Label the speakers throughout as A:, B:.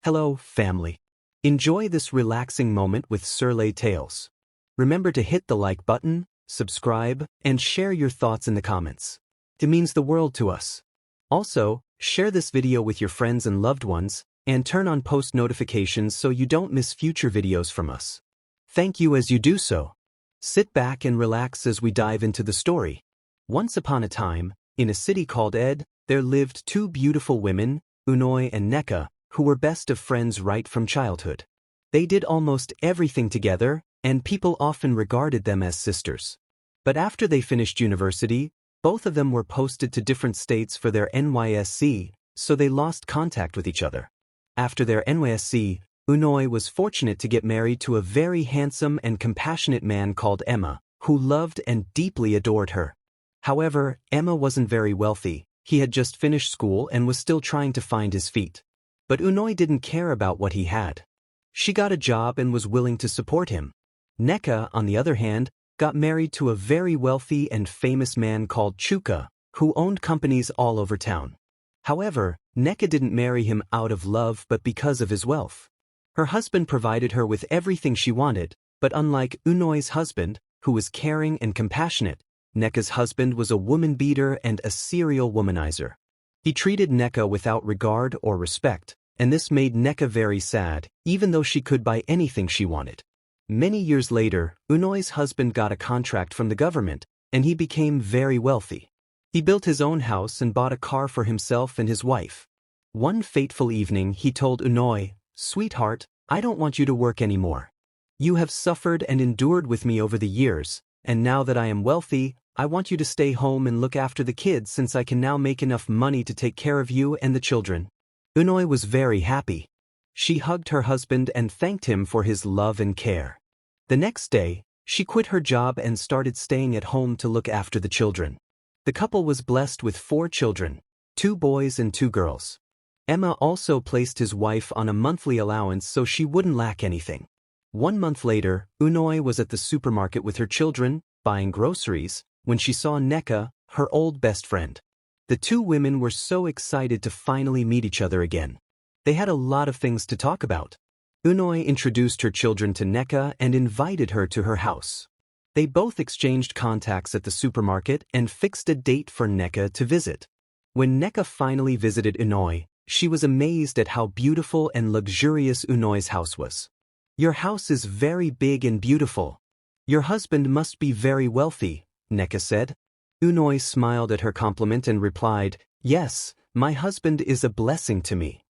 A: Hello, family. Enjoy this relaxing moment with Surley Tales. Remember to hit the like button, subscribe, and share your thoughts in the comments. It means the world to us. Also, share this video with your friends and loved ones, and turn on post notifications so you don't miss future videos from us. Thank you as you do so. Sit back and relax as we dive into the story. Once upon a time, in a city called Ed, there lived two beautiful women, Unoy and Neka, who were best of friends right from childhood. They did almost everything together, and people often regarded them as sisters. But after they finished university, both of them were posted to different states for their NYSC, so they lost contact with each other. After their NYSC, Unoy was fortunate to get married to a very handsome and compassionate man called Emma, who loved and deeply adored her. However, Emma wasn't very wealthy. He had just finished school and was still trying to find his feet. But Unoy didn't care about what he had. She got a job and was willing to support him. Neka, on the other hand, got married to a very wealthy and famous man called Chuka, who owned companies all over town. However, Neka didn't marry him out of love but because of his wealth. Her husband provided her with everything she wanted, but unlike Unoy's husband, who was caring and compassionate, Neka's husband was a woman beater and a serial womanizer. He treated Neka without regard or respect, and this made Neka very sad, even though she could buy anything she wanted. Many years later, Unoy's husband got a contract from the government, and he became very wealthy. He built his own house and bought a car for himself and his wife. One fateful evening he told Unoy, "Sweetheart, I don't want you to work anymore. You have suffered and endured with me over the years, and now that I am wealthy, I want you to stay home and look after the kids since I can now make enough money to take care of you and the children." Unoy was very happy. She hugged her husband and thanked him for his love and care. The next day, she quit her job and started staying at home to look after the children. The couple was blessed with 4 children, 2 boys and 2 girls. Emma also placed his wife on a monthly allowance so she wouldn't lack anything. 1 month later, Unoy was at the supermarket with her children, buying groceries, when she saw Neka, her old best friend. The two women were so excited to finally meet each other again. They had a lot of things to talk about. Unoy introduced her children to Neka and invited her to her house. They both exchanged contacts at the supermarket and fixed a date for Neka to visit. When Neka finally visited Unoy, she was amazed at how beautiful and luxurious Unoy's house was. "Your house is very big and beautiful. Your husband must be very wealthy," Neka said. Unoy smiled at her compliment and replied, "Yes, my husband is a blessing to me.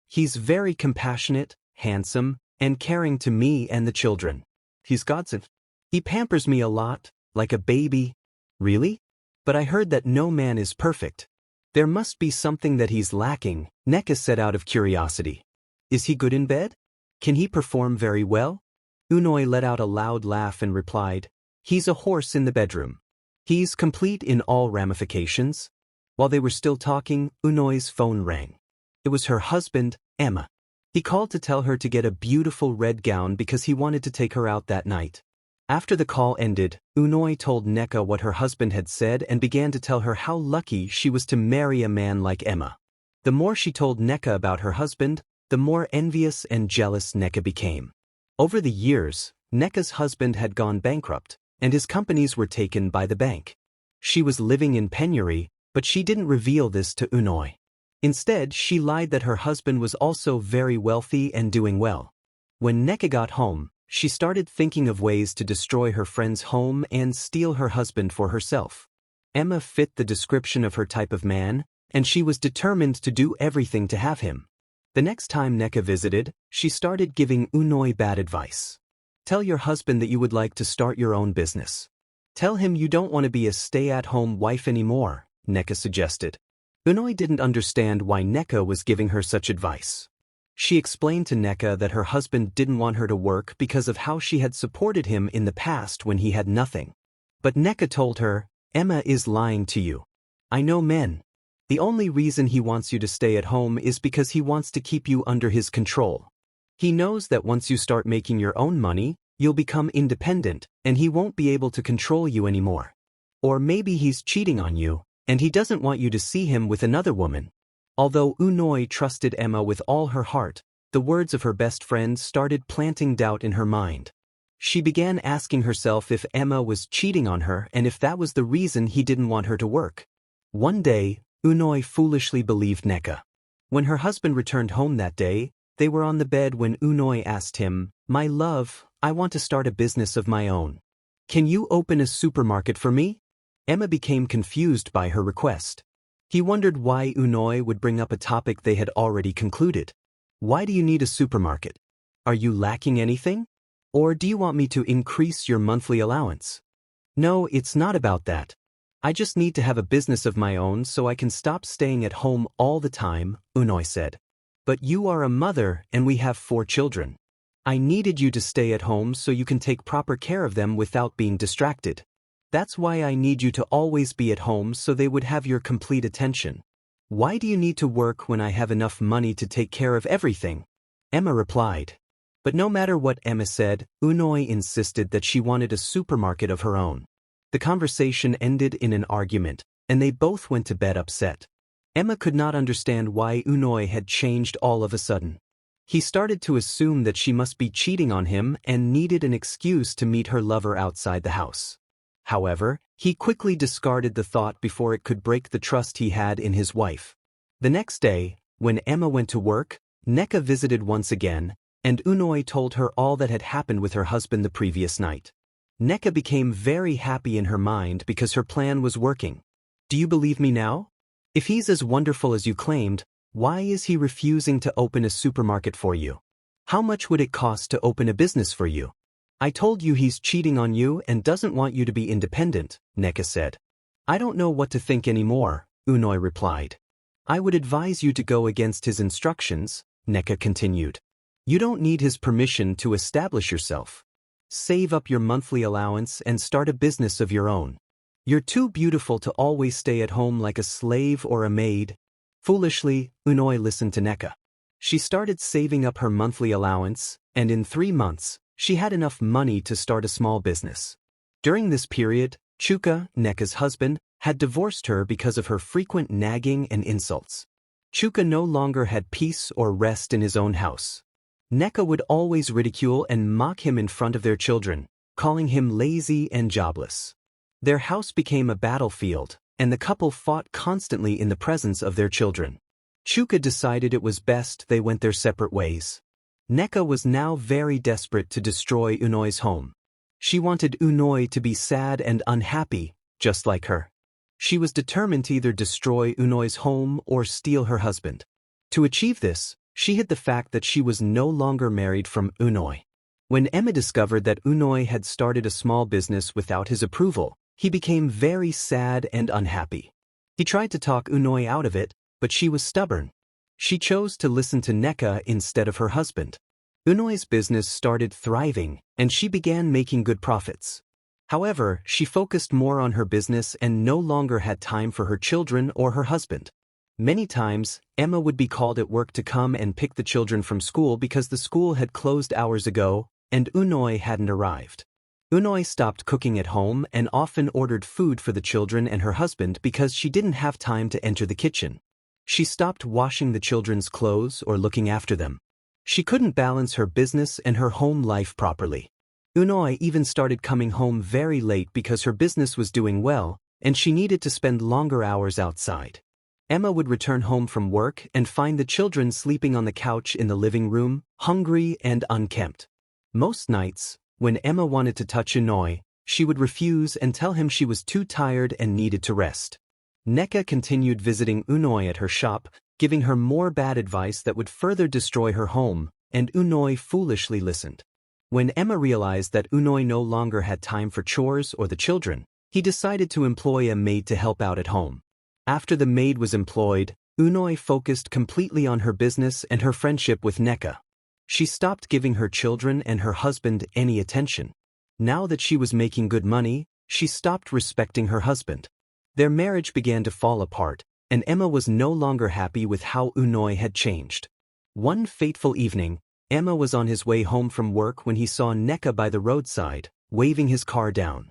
A: He's very compassionate, handsome, and caring to me and the children. He's God's gift. He pampers me a lot, like a baby." "Really? But I heard that no man is perfect. There must be something that he's lacking," Neka said out of curiosity. "Is he good in bed? Can he perform very well?" Unoy let out a loud laugh and replied, "He's a horse in the bedroom. He's complete in all ramifications." While they were still talking, Unoy's phone rang. It was her husband, Emma. He called to tell her to get a beautiful red gown because he wanted to take her out that night. After the call ended, Unoy told Neka what her husband had said and began to tell her how lucky she was to marry a man like Emma. The more she told Neka about her husband, the more envious and jealous Neka became. Over the years, Neka's husband had gone bankrupt, and his companies were taken by the bank. She was living in penury, but she didn't reveal this to Unoy. Instead, she lied that her husband was also very wealthy and doing well. When Neka got home, she started thinking of ways to destroy her friend's home and steal her husband for herself. Emma fit the description of her type of man, and she was determined to do everything to have him. The next time Neka visited, she started giving Unoy bad advice. "Tell your husband that you would like to start your own business. Tell him you don't want to be a stay-at-home wife anymore," Neka suggested. Unoy didn't understand why Neka was giving her such advice. She explained to Neka that her husband didn't want her to work because of how she had supported him in the past when he had nothing. But Neka told her, "Emma is lying to you. I know men. The only reason he wants you to stay at home is because he wants to keep you under his control. He knows that once you start making your own money, you'll become independent, and he won't be able to control you anymore. Or maybe he's cheating on you, and he doesn't want you to see him with another woman." Although Unoy trusted Emma with all her heart, The words of her best friend started planting doubt in her mind. She began asking herself if Emma was cheating on her and if that was the reason he didn't want her to work. One day, Unoy foolishly believed Nneka. When her husband returned home that day, they were on the bed when Unoy asked him, "My love, I want to start a business of my own. Can you open a supermarket for me?" Emma became confused by her request. He wondered why Unoy would bring up a topic they had already concluded. "Why do you need a supermarket? Are you lacking anything? Or do you want me to increase your monthly allowance?" "No, it's not about that. I just need to have a business of my own so I can stop staying at home all the time," Unoy said. "But you are a mother and we have 4 children. I needed you to stay at home so you can take proper care of them without being distracted. That's why I need you to always be at home so they would have your complete attention. Why do you need to work when I have enough money to take care of everything?" Emma replied. But no matter what Emma said, Unoy insisted that she wanted a supermarket of her own. The conversation ended in an argument, and they both went to bed upset. Emma could not understand why Unoy had changed all of a sudden. He started to assume that she must be cheating on him and needed an excuse to meet her lover outside the house. However, he quickly discarded the thought before it could break the trust he had in his wife. The next day, when Emma went to work, Nneka visited once again, and Unoy told her all that had happened with her husband the previous night. Nneka became very happy in her mind because her plan was working. "Do you believe me now? If he's as wonderful as you claimed, why is he refusing to open a supermarket for you? How much would it cost to open a business for you? I told you he's cheating on you and doesn't want you to be independent," Nneka said. "I don't know what to think anymore," Unoy replied. "I would advise you to go against his instructions," Nneka continued. "You don't need his permission to establish yourself. Save up your monthly allowance and start a business of your own. You're too beautiful to always stay at home like a slave or a maid." Foolishly, Unoy listened to Nneka. She started saving up her monthly allowance, and in 3 months, she had enough money to start a small business. During this period, Chuka, Nneka's husband, had divorced her because of her frequent nagging and insults. Chuka no longer had peace or rest in his own house. Nneka would always ridicule and mock him in front of their children, calling him lazy and jobless. Their house became a battlefield, and the couple fought constantly in the presence of their children. Chuka decided it was best they went their separate ways. Nneka was now very desperate to destroy Unoy's home. She wanted Unoy to be sad and unhappy, just like her. She was determined to either destroy Unoy's home or steal her husband. To achieve this, she hid the fact that she was no longer married from Unoy. When Emma discovered that Unoy had started a small business without his approval, he became very sad and unhappy. He tried to talk Unoy out of it, but she was stubborn. She chose to listen to Nneka instead of her husband. Unoy's business started thriving, and she began making good profits. However, she focused more on her business and no longer had time for her children or her husband. Many times, Emma would be called at work to come and pick the children from school because the school had closed hours ago and Unoy hadn't arrived. Unoy stopped cooking at home and often ordered food for the children and her husband because she didn't have time to enter the kitchen. She stopped washing the children's clothes or looking after them. She couldn't balance her business and her home life properly. Unoy even started coming home very late because her business was doing well and she needed to spend longer hours outside. Emma would return home from work and find the children sleeping on the couch in the living room, hungry and unkempt. Most nights, when Emma wanted to touch Unoy, she would refuse and tell him she was too tired and needed to rest. Nneka continued visiting Unoy at her shop, giving her more bad advice that would further destroy her home, and Unoy foolishly listened. When Emma realized that Unoy no longer had time for chores or the children, he decided to employ a maid to help out at home. After the maid was employed, Unoy focused completely on her business and her friendship with Nneka. She stopped giving her children and her husband any attention. Now that she was making good money, she stopped respecting her husband. Their marriage began to fall apart, and Emma was no longer happy with how Unoy had changed. One fateful evening, Emma was on his way home from work when he saw Nneka by the roadside, waving his car down.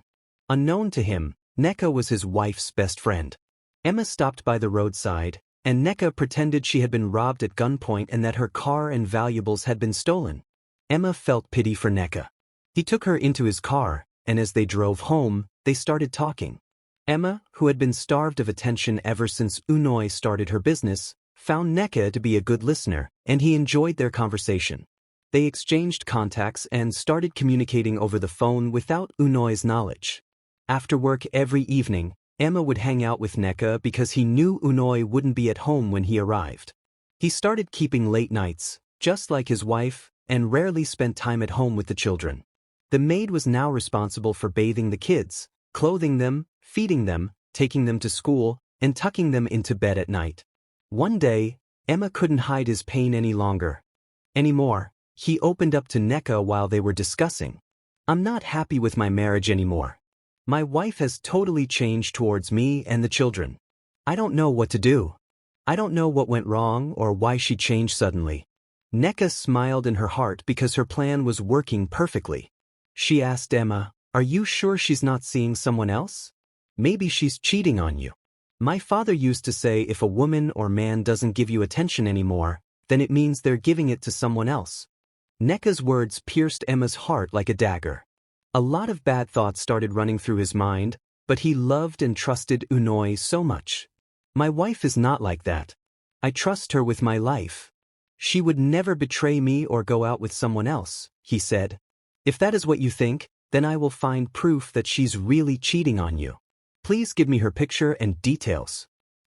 A: Unknown to him, Nneka was his wife's best friend. Emma stopped by the roadside, and Nneka pretended she had been robbed at gunpoint and that her car and valuables had been stolen. Emma felt pity for Nneka. He took her into his car, and as they drove home, they started talking. Emma, who had been starved of attention ever since Unoi started her business, found Nneka to be a good listener, and he enjoyed their conversation. They exchanged contacts and started communicating over the phone without Unoi's knowledge. After work every evening, Emma would hang out with Nneka because he knew Unoi wouldn't be at home when he arrived. He started keeping late nights, just like his wife, and rarely spent time at home with the children. The maid was now responsible for bathing the kids, clothing them, feeding them, taking them to school, and tucking them into bed at night. One day, Emma couldn't hide his pain anymore. He opened up to Nneka while they were discussing. "I'm not happy with my marriage anymore. My wife has totally changed towards me and the children. I don't know what to do. I don't know what went wrong or why she changed suddenly." Nneka smiled in her heart because her plan was working perfectly. She asked Emma, "Are you sure she's not seeing someone else? Maybe she's cheating on you. My father used to say if a woman or man doesn't give you attention anymore, then it means they're giving it to someone else." Nneka's words pierced Emma's heart like a dagger. A lot of bad thoughts started running through his mind, but he loved and trusted Unoi so much. "My wife is not like that. I trust her with my life. She would never betray me or go out with someone else," he said. "If that is what you think, then I will find proof that she's really cheating on you. Please give me her picture and details.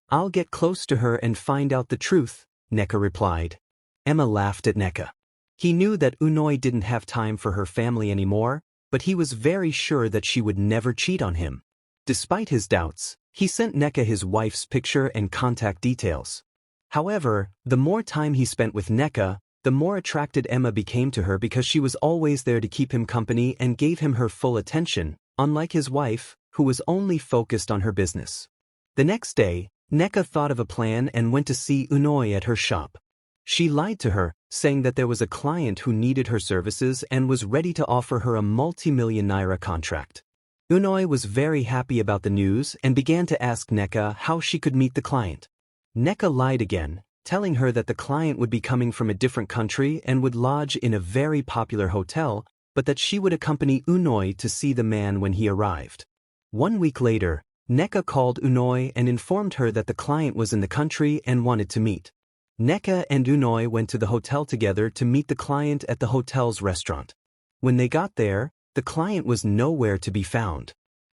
A: I'll get close to her and find out the truth," Nneka replied. Emma laughed at Nneka. He knew that Unoi didn't have time for her family anymore, but he was very sure that she would never cheat on him. Despite his doubts, he sent Nneka his wife's picture and contact details. However, the more time he spent with Nneka, the more attracted Emma became to her because she was always there to keep him company and gave him her full attention, unlike his wife, who was only focused on her business. The next day, Nneka thought of a plan and went to see Unoi at her shop. She lied to her, saying that there was a client who needed her services and was ready to offer her a multi-million naira contract. Unoi was very happy about the news and began to ask Nneka how she could meet the client. Nneka lied again, telling her that the client would be coming from a different country and would lodge in a very popular hotel, but that she would accompany Unoi to see the man when he arrived. 1 week later, Nneka called Unoi and informed her that the client was in the country and wanted to meet. Nneka and Unoi went to the hotel together to meet the client at the hotel's restaurant. When they got there, the client was nowhere to be found.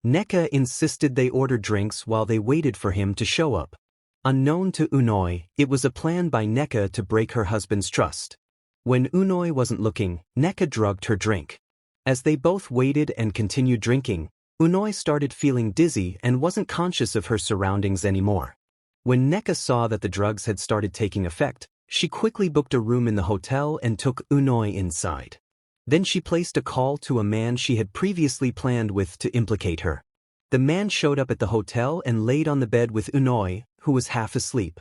A: Nneka insisted they order drinks while they waited for him to show up. Unknown to Unoi, it was a plan by Nneka to break her husband's trust. When Unoi wasn't looking, Nneka drugged her drink. As they both waited and continued drinking, Unoi started feeling dizzy and wasn't conscious of her surroundings anymore. When Nneka saw that the drugs had started taking effect, she quickly booked a room in the hotel and took Unoi inside. Then she placed a call to a man she had previously planned with to implicate her. The man showed up at the hotel and laid on the bed with Unoi, who was half asleep.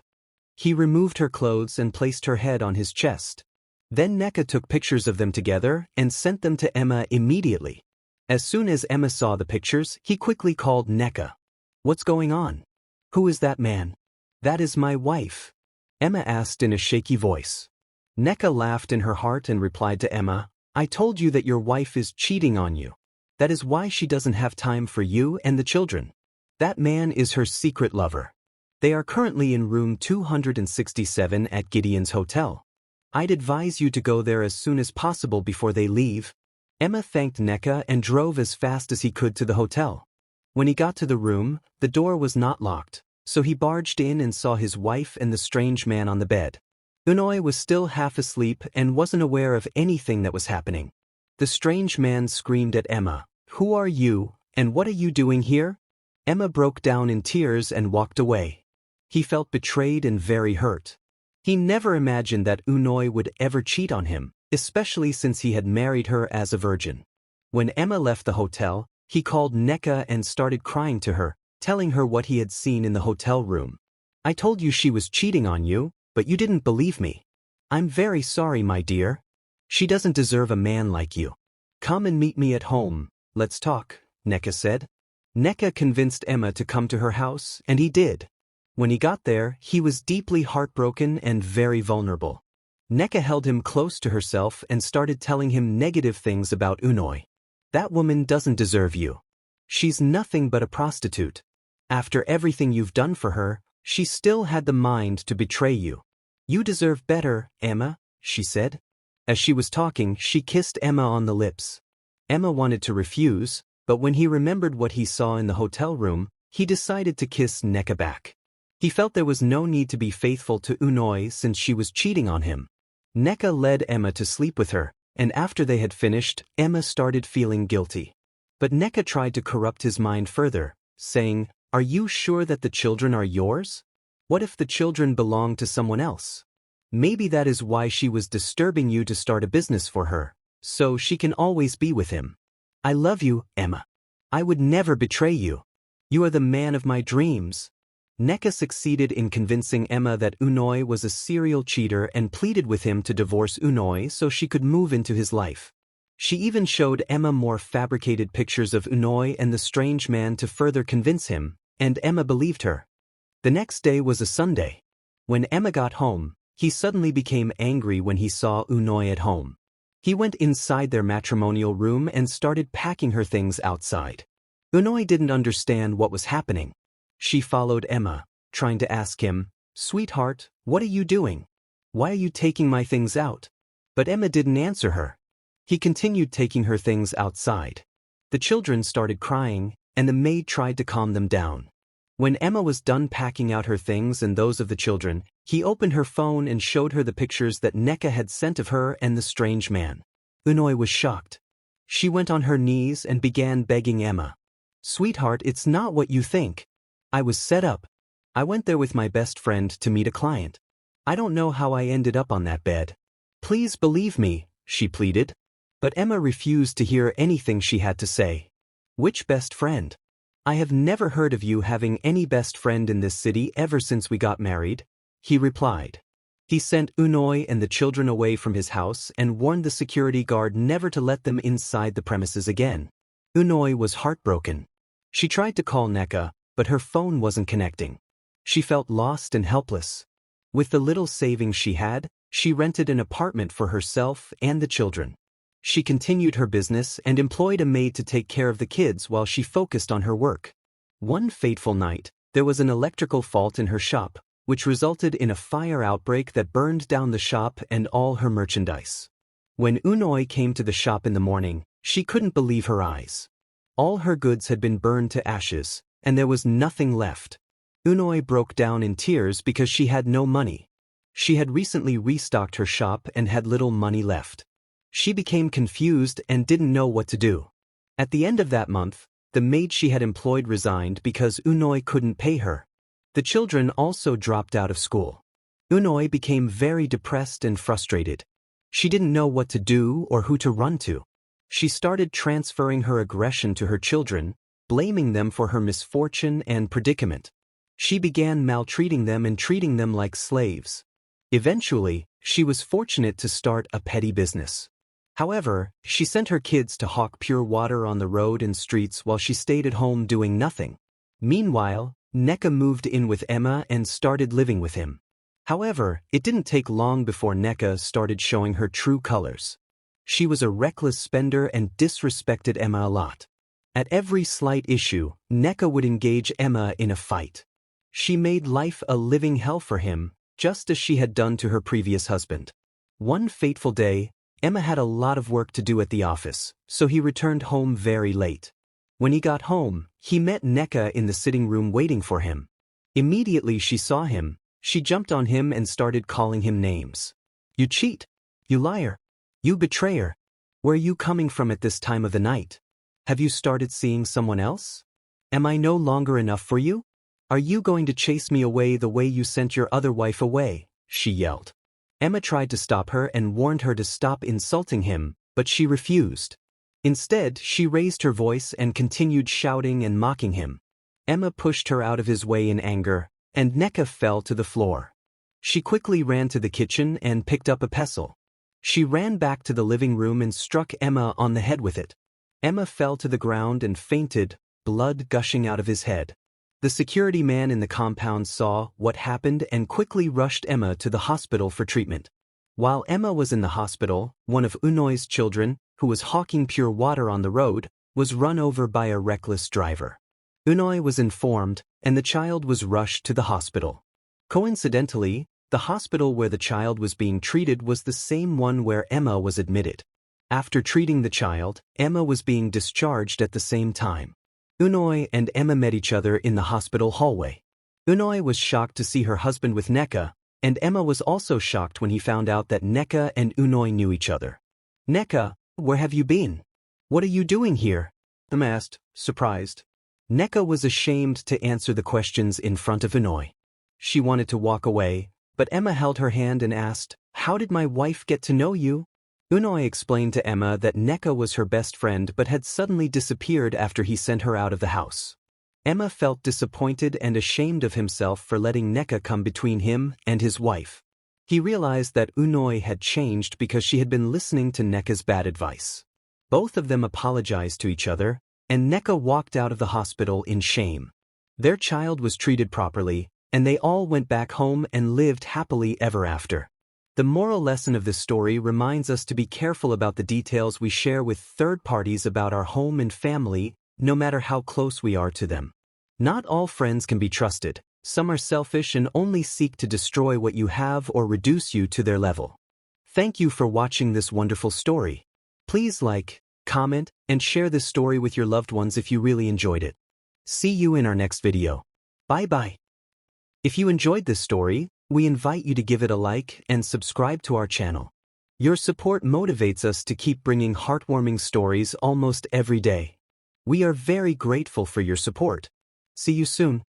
A: He removed her clothes and placed her head on his chest. Then Nneka took pictures of them together and sent them to Emma immediately. As soon as Emma saw the pictures, he quickly called Nneka. "What's going on? Who is that man?" "That is my wife," Emma asked in a shaky voice. Nneka laughed in her heart and replied to Emma, "I told you that your wife is cheating on you. That is why she doesn't have time for you and the children. That man is her secret lover. They are currently in room 267 at Gideon's hotel. I'd advise you to go there as soon as possible before they leave." Emma thanked Nneka and drove as fast as he could to the hotel. When he got to the room, the door was not locked, so he barged in and saw his wife and the strange man on the bed. Unoi was still half asleep and wasn't aware of anything that was happening. The strange man screamed at Emma, "Who are you, and what are you doing here?" Emma broke down in tears and walked away. He felt betrayed and very hurt. He never imagined that Unoi would ever cheat on him, especially since he had married her as a virgin. When Emma left the hotel, he called Nneka and started crying to her, telling her what he had seen in the hotel room. "I told you she was cheating on you, but you didn't believe me. I'm very sorry, my dear. She doesn't deserve a man like you. Come and meet me at home, let's talk," Nneka said. Nneka convinced Emma to come to her house, and he did. When he got there, he was deeply heartbroken and very vulnerable. Nneka held him close to herself and started telling him negative things about Unoy. That woman doesn't deserve you. She's nothing but a prostitute. After everything you've done for her, she still had the mind to betray you. You deserve better, Emma, she said. As she was talking, she kissed Emma on the lips. Emma wanted to refuse, but when he remembered what he saw in the hotel room, he decided to kiss Nneka back. He felt there was no need to be faithful to Unoy since she was cheating on him. Nneka led Emma to sleep with her, and after they had finished, Emma started feeling guilty. But Nneka tried to corrupt his mind further, saying, "Are you sure that the children are yours? What if the children belong to someone else? Maybe that is why she was disturbing you to start a business for her, so she can always be with him. I love you, Emma. I would never betray you. You are the man of my dreams." Nneka succeeded in convincing Emma that Unoy was a serial cheater and pleaded with him to divorce Unoy so she could move into his life. She even showed Emma more fabricated pictures of Unoy and the strange man to further convince him, and Emma believed her. The next day was a Sunday. When Emma got home, he suddenly became angry when he saw Unoy at home. He went inside their matrimonial room and started packing her things outside. Unoy didn't understand what was happening. She followed Emma, trying to ask him, "Sweetheart, what are you doing? Why are you taking my things out?" But Emma didn't answer her. He continued taking her things outside. The children started crying, and the maid tried to calm them down. When Emma was done packing out her things and those of the children, he opened her phone and showed her the pictures that Nneka had sent of her and the strange man. Unoy was shocked. She went on her knees and began begging Emma, "Sweetheart, it's not what you think. I was set up. I went there with my best friend to meet a client. I don't know how I ended up on that bed. Please believe me," she pleaded. But Emma refused to hear anything she had to say. "Which best friend? I have never heard of you having any best friend in this city ever since we got married," he replied. He sent Unoy and the children away from his house and warned the security guard never to let them inside the premises again. Unoy was heartbroken. She tried to call Nneka, but her phone wasn't connecting. She felt lost and helpless. With the little savings she had, she rented an apartment for herself and the children. She continued her business and employed a maid to take care of the kids while she focused on her work. One fateful night, there was an electrical fault in her shop, which resulted in a fire outbreak that burned down the shop and all her merchandise. When Unoy came to the shop in the morning, she couldn't believe her eyes. All her goods had been burned to ashes, and there was nothing left. Unoy broke down in tears because she had no money. She had recently restocked her shop and had little money left. She became confused and didn't know what to do. At the end of that month, the maid she had employed resigned because Unoy couldn't pay her. The children also dropped out of school. Unoy became very depressed and frustrated. She didn't know what to do or who to run to. She started transferring her aggression to her children, blaming them for her misfortune and predicament. She began maltreating them and treating them like slaves. Eventually, she was fortunate to start a petty business. However, she sent her kids to hawk pure water on the road and streets while she stayed at home doing nothing. Meanwhile, Nneka moved in with Emma and started living with him. However, it didn't take long before Nneka started showing her true colors. She was a reckless spender and disrespected Emma a lot. At every slight issue, Nneka would engage Emma in a fight. She made life a living hell for him, just as she had done to her previous husband. One fateful day, Emma had a lot of work to do at the office, so he returned home very late. When he got home, he met Nneka in the sitting room waiting for him. Immediately she saw him, she jumped on him and started calling him names. "You cheat! You liar! You betrayer! Where are you coming from at this time of the night? Have you started seeing someone else? Am I no longer enough for you? Are you going to chase me away the way you sent your other wife away?" she yelled. Emma tried to stop her and warned her to stop insulting him, but she refused. Instead, she raised her voice and continued shouting and mocking him. Emma pushed her out of his way in anger, and Nneka fell to the floor. She quickly ran to the kitchen and picked up a pestle. She ran back to the living room and struck Emma on the head with it. Emma fell to the ground and fainted, blood gushing out of his head. The security man in the compound saw what happened and quickly rushed Emma to the hospital for treatment. While Emma was in the hospital, one of Unoy's children, who was hawking pure water on the road, was run over by a reckless driver. Unoy was informed, and the child was rushed to the hospital. Coincidentally, the hospital where the child was being treated was the same one where Emma was admitted. After treating the child, Emma was being discharged at the same time. Unoy and Emma met each other in the hospital hallway. Unoy was shocked to see her husband with Nneka, and Emma was also shocked when he found out that Nneka and Unoy knew each other. "Nneka, where have you been? What are you doing here?" Emma asked, surprised. Nneka was ashamed to answer the questions in front of Unoy. She wanted to walk away, but Emma held her hand and asked, "How did my wife get to know you?" Unoy explained to Emma that Nneka was her best friend but had suddenly disappeared after he sent her out of the house. Emma felt disappointed and ashamed of himself for letting Nneka come between him and his wife. He realized that Unoy had changed because she had been listening to Nneka's bad advice. Both of them apologized to each other, and Nneka walked out of the hospital in shame. Their child was treated properly, and they all went back home and lived happily ever after. The moral lesson of this story reminds us to be careful about the details we share with third parties about our home and family, no matter how close we are to them. Not all friends can be trusted. Some are selfish and only seek to destroy what you have or reduce you to their level. Thank you for watching this wonderful story. Please like, comment, and share this story with your loved ones if you really enjoyed it. See you in our next video. Bye-bye. If you enjoyed this story, we invite you to give it a like and subscribe to our channel. Your support motivates us to keep bringing heartwarming stories almost every day. We are very grateful for your support. See you soon.